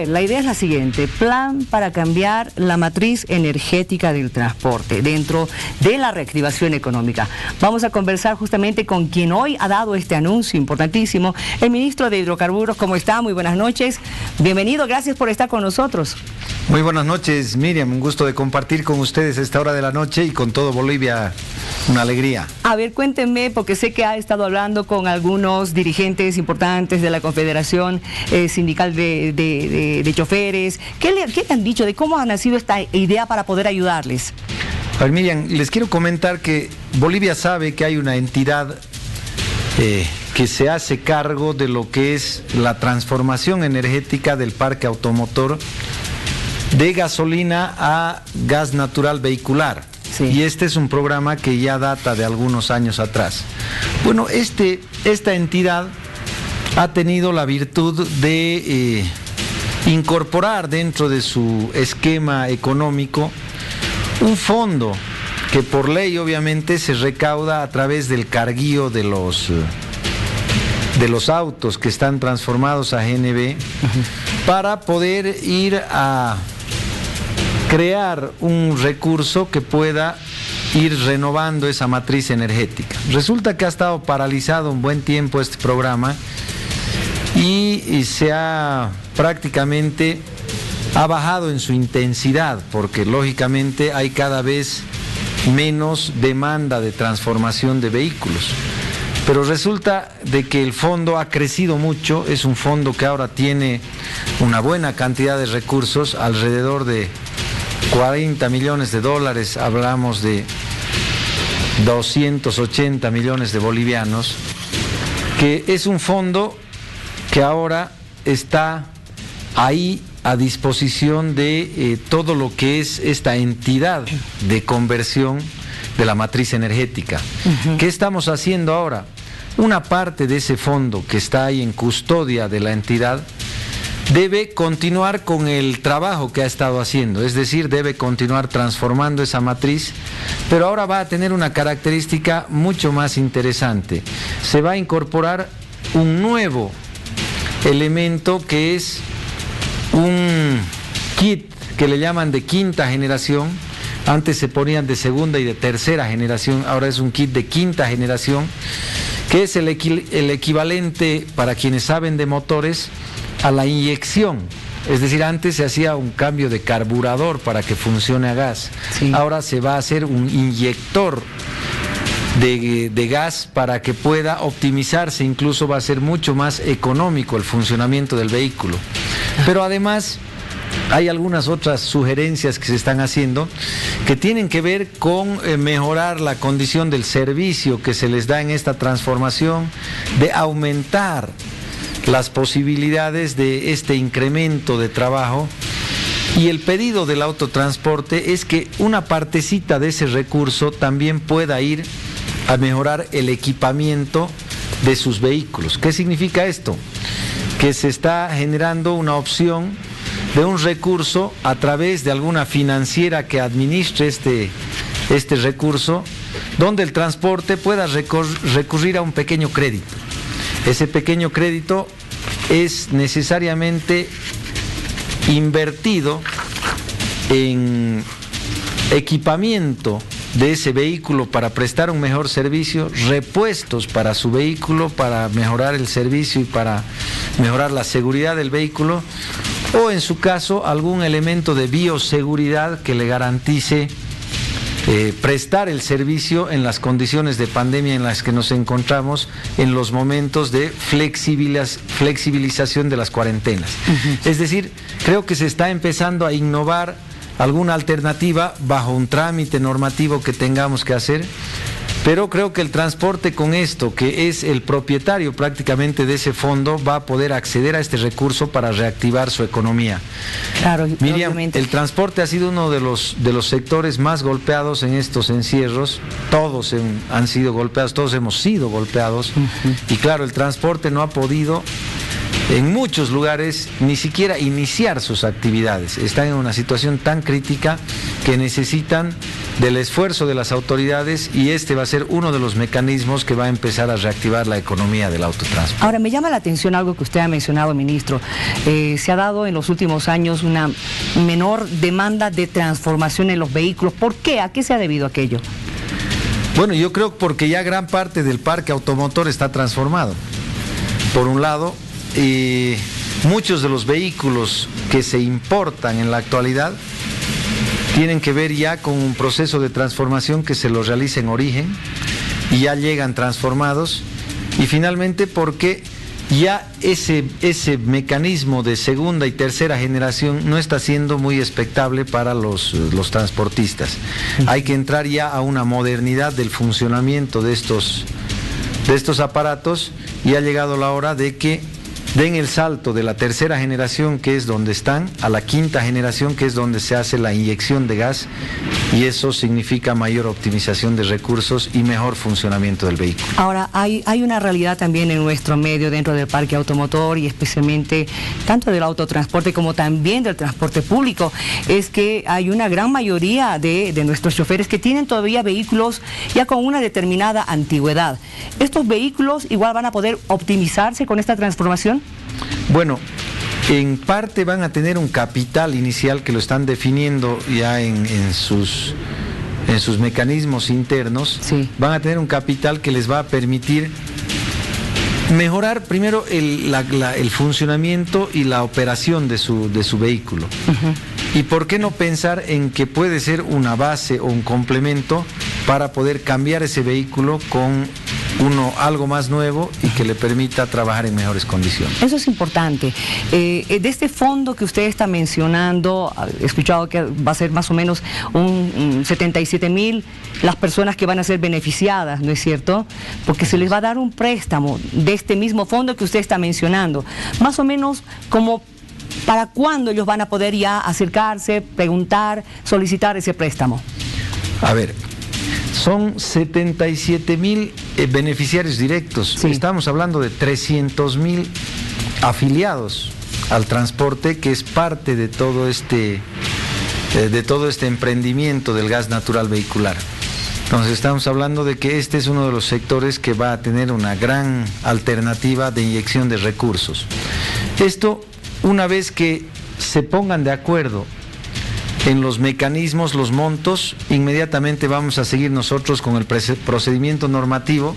ver, la idea es la siguiente: plan para cambiar la matriz energética del transporte dentro de la reactivación económica. Vamos a conversar justamente con quien hoy ha dado este anuncio importantísimo, el ministro de Hidrocarburos. ¿Cómo está? Muy buenas noches. Bienvenido, gracias por estar con nosotros. Muy buenas noches, Miriam, un gusto de compartir con ustedes a esta hora de la noche y con todo Bolivia, una alegría. A ver, cuéntenme, porque sé que ha estado hablando con algunos dirigentes importantes de la Confederación Sindical de Choferes. ¿Qué le han dicho de cómo ha nacido esta idea para poder ayudarles? A ver, Miriam, les quiero comentar que Bolivia sabe que hay una entidad que se hace cargo de lo que es la transformación energética del parque automotor de gasolina a gas natural vehicular. Sí. Y este es un programa que ya data de algunos años atrás. Bueno, esta entidad ha tenido la virtud de incorporar dentro de su esquema económico un fondo que por ley obviamente se recauda a través del carguío de los autos que están transformados a GNV, para poder ir a crear un recurso que pueda ir renovando esa matriz energética. Resulta que ha estado paralizado un buen tiempo este programa y se ha prácticamente bajado en su intensidad, porque lógicamente hay cada vez menos demanda de transformación de vehículos. Pero resulta de que el fondo ha crecido mucho, es un fondo que ahora tiene una buena cantidad de recursos, alrededor de 40 millones de dólares, hablamos de 280 millones de bolivianos, que es un fondo que ahora está ahí a disposición de todo lo que es esta entidad de conversión de la matriz energética. ¿Qué estamos haciendo ahora? Una parte de ese fondo que está ahí en custodia de la entidad debe continuar con el trabajo que ha estado haciendo, es decir, debe continuar transformando esa matriz, pero ahora va a tener una característica mucho más interesante. Se va a incorporar un nuevo elemento que es un kit que le llaman de quinta generación. Antes se ponían de segunda y de tercera generación, ahora es un kit de quinta generación, que es el equivalente, para quienes saben de motores, a la inyección. Es decir, antes se hacía un cambio de carburador para que funcione a gas. Sí. Ahora se va a hacer un inyector de gas para que pueda optimizarse, incluso va a ser mucho más económico el funcionamiento del vehículo. Pero además hay algunas otras sugerencias que se están haciendo que tienen que ver con mejorar la condición del servicio que se les da en esta transformación, de aumentar las posibilidades de este incremento de trabajo. Y el pedido del autotransporte es que una partecita de ese recurso también pueda ir a mejorar el equipamiento de sus vehículos. ¿Qué significa esto? Que se está generando una opción de un recurso a través de alguna financiera que administre este recurso, donde el transporte pueda recurrir a un pequeño crédito. Ese pequeño crédito es necesariamente invertido en equipamiento de ese vehículo para prestar un mejor servicio, repuestos para su vehículo, para mejorar el servicio y para mejorar la seguridad del vehículo, o en su caso algún elemento de bioseguridad que le garantice prestar el servicio en las condiciones de pandemia en las que nos encontramos, en los momentos de flexibilización de las cuarentenas. Es decir, creo que se está empezando a innovar alguna alternativa bajo un trámite normativo que tengamos que hacer, pero creo que el transporte, con esto, que es el propietario prácticamente de ese fondo, va a poder acceder a este recurso para reactivar su economía. Claro, Miriam, obviamente. el transporte ha sido uno de los sectores más golpeados en estos encierros. Todos han sido golpeados, todos hemos sido golpeados. Y claro, el transporte no ha podido en muchos lugares ni siquiera iniciar sus actividades. Están en una situación tan crítica que necesitan del esfuerzo de las autoridades, y este va a ser uno de los mecanismos que va a empezar a reactivar la economía del autotransporte. Ahora, me llama la atención algo que usted ha mencionado, ministro. Se ha dado en los últimos años una menor demanda de transformación en los vehículos. ¿Por qué? ¿A qué se ha debido aquello? Bueno, yo creo porque ya gran parte del parque automotor está transformado. Por un lado, muchos de los vehículos que se importan en la actualidad tienen que ver ya con un proceso de transformación que se los realiza en origen y ya llegan transformados, y finalmente porque ya ese mecanismo de segunda y tercera generación no está siendo muy expectable para los transportistas. Hay que entrar ya a una modernidad del funcionamiento de estos aparatos, y ha llegado la hora de que den el salto de la tercera generación, que es donde están, a la quinta generación, que es donde se hace la inyección de gas, y eso significa mayor optimización de recursos y mejor funcionamiento del vehículo. Ahora, hay una realidad también en nuestro medio, dentro del parque automotor, y especialmente tanto del autotransporte como también del transporte público, es que hay una gran mayoría de nuestros choferes que tienen todavía vehículos ya con una determinada antigüedad. ¿Estos vehículos igual van a poder optimizarse con esta transformación? Bueno, en parte van a tener un capital inicial que lo están definiendo ya en sus mecanismos internos. Sí. Van a tener un capital que les va a permitir mejorar primero el funcionamiento y la operación de su vehículo. Y por qué no pensar en que puede ser una base o un complemento para poder cambiar ese vehículo con algo más nuevo y que le permita trabajar en mejores condiciones. Eso es importante. De este fondo que usted está mencionando, he escuchado que va a ser más o menos un 77.000 las personas que van a ser beneficiadas, ¿no es cierto? Porque se les va a dar un préstamo de este mismo fondo que usted está mencionando. Más o menos como ¿para cuándo ellos van a poder ya acercarse, preguntar, solicitar ese préstamo? A ver, son 77.000 beneficiarios directos. Sí. Estamos hablando de 300.000 afiliados al transporte, que es parte de todo este emprendimiento del gas natural vehicular. Entonces estamos hablando de que este es uno de los sectores que va a tener una gran alternativa de inyección de recursos. Esto, una vez que se pongan de acuerdo en los mecanismos, los montos, inmediatamente vamos a seguir nosotros con el procedimiento normativo.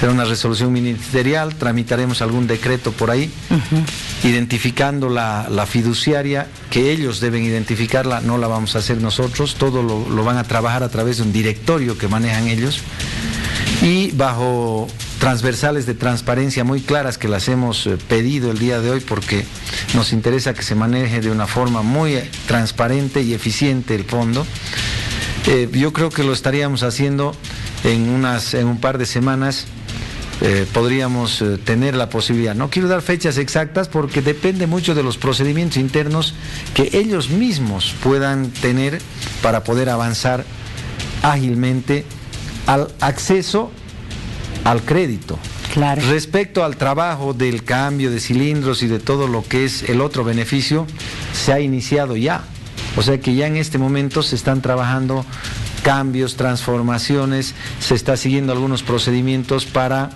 Será una resolución ministerial, tramitaremos algún decreto por ahí, identificando la fiduciaria, que ellos deben identificarla, no la vamos a hacer nosotros, todo lo van a trabajar a través de un directorio que manejan ellos, y bajo transversales de transparencia muy claras que las hemos pedido el día de hoy, porque nos interesa que se maneje de una forma muy transparente y eficiente el fondo. Yo creo que lo estaríamos haciendo en un par de semanas. Podríamos tener la posibilidad. No quiero dar fechas exactas porque depende mucho de los procedimientos internos que ellos mismos puedan tener para poder avanzar ágilmente al acceso al crédito. Claro. Respecto al trabajo del cambio de cilindros y de todo lo que es el otro beneficio, se ha iniciado ya. O sea que ya en este momento se están trabajando cambios, transformaciones, se está siguiendo algunos procedimientos para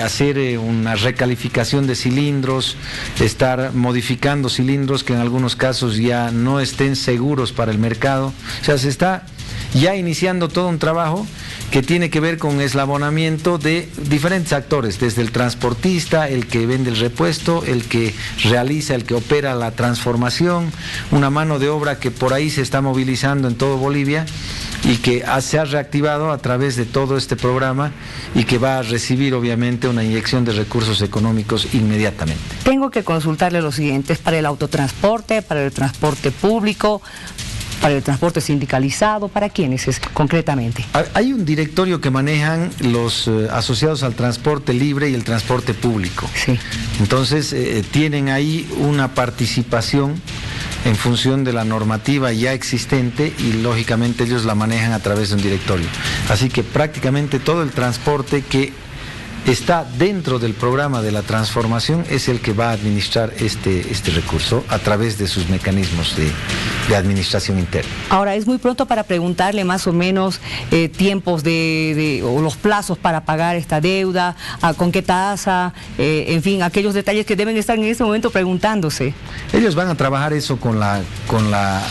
hacer una recalificación de cilindros, estar modificando cilindros que en algunos casos ya no estén seguros para el mercado. O sea, se está ya iniciando todo un trabajo que tiene que ver con eslabonamiento de diferentes actores, desde el transportista, el que vende el repuesto, el que realiza, el que opera la transformación, una mano de obra que por ahí se está movilizando en todo Bolivia y que se ha reactivado a través de todo este programa y que va a recibir obviamente una inyección de recursos económicos inmediatamente. Tengo que consultarle lo siguiente: ¿es para el autotransporte, para el transporte público, para el transporte sindicalizado? ¿Para quiénes es concretamente? Hay un directorio que manejan los asociados al transporte libre y el transporte público. Sí. Entonces tienen ahí una participación en función de la normativa ya existente y lógicamente ellos la manejan a través de un directorio. Así que prácticamente todo el transporte que está dentro del programa de la transformación es el que va a administrar este recurso a través de sus mecanismos de administración interna. Ahora, es muy pronto para preguntarle más o menos tiempos o los plazos para pagar esta deuda, con qué tasa, en fin, aquellos detalles que deben estar en este momento preguntándose. Ellos van a trabajar eso con la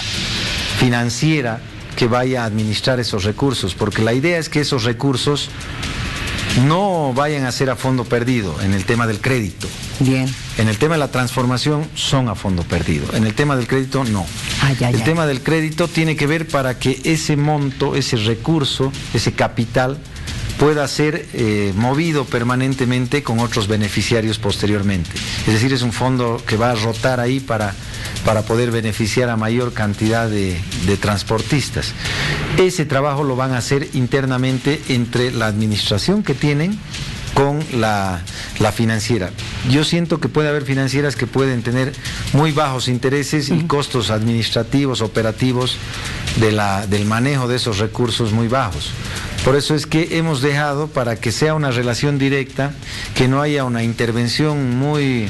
financiera que vaya a administrar esos recursos, porque la idea es que esos recursos no vayan a ser a fondo perdido en el tema del crédito. Bien. En el tema de la transformación son a fondo perdido, en el tema del crédito no. El tema del crédito tiene que ver para que ese monto, ese recurso, ese capital pueda ser movido permanentemente con otros beneficiarios posteriormente. Es decir, es un fondo que va a rotar ahí para poder beneficiar a mayor cantidad de transportistas. Ese trabajo lo van a hacer internamente entre la administración que tienen con la financiera. Yo siento que puede haber financieras que pueden tener muy bajos intereses y costos administrativos, operativos del manejo de esos recursos muy bajos. Por eso es que hemos dejado para que sea una relación directa, que no haya una intervención muy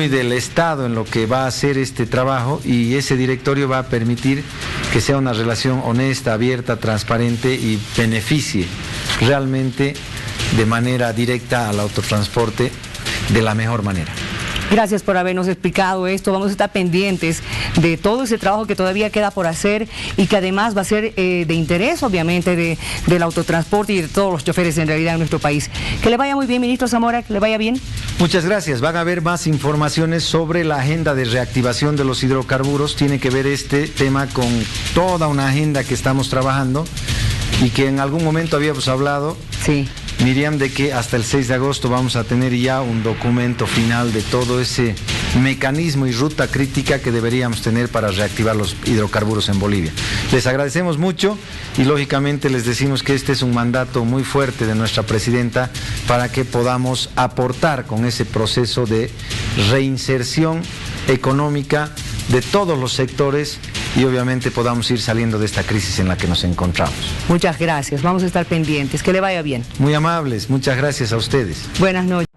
del Estado en lo que va a hacer este trabajo, y ese directorio va a permitir que sea una relación honesta, abierta, transparente y beneficie realmente de manera directa al autotransporte de la mejor manera. Gracias por habernos explicado esto. Vamos a estar pendientes de todo ese trabajo que todavía queda por hacer y que además va a ser de interés, obviamente, del autotransporte y de todos los choferes en realidad en nuestro país. Que le vaya muy bien, ministro Zamora, que le vaya bien. Muchas gracias. Van a haber más informaciones sobre la agenda de reactivación de los hidrocarburos. Tiene que ver este tema con toda una agenda que estamos trabajando y que en algún momento habíamos hablado. Sí. Miriam, de que hasta el 6 de agosto vamos a tener ya un documento final de todo ese mecanismo y ruta crítica que deberíamos tener para reactivar los hidrocarburos en Bolivia. Les agradecemos mucho y lógicamente les decimos que este es un mandato muy fuerte de nuestra presidenta para que podamos aportar con ese proceso de reinserción económica de todos los sectores y obviamente podamos ir saliendo de esta crisis en la que nos encontramos. Muchas gracias, vamos a estar pendientes, que le vaya bien. Muy amables, muchas gracias a ustedes. Buenas noches.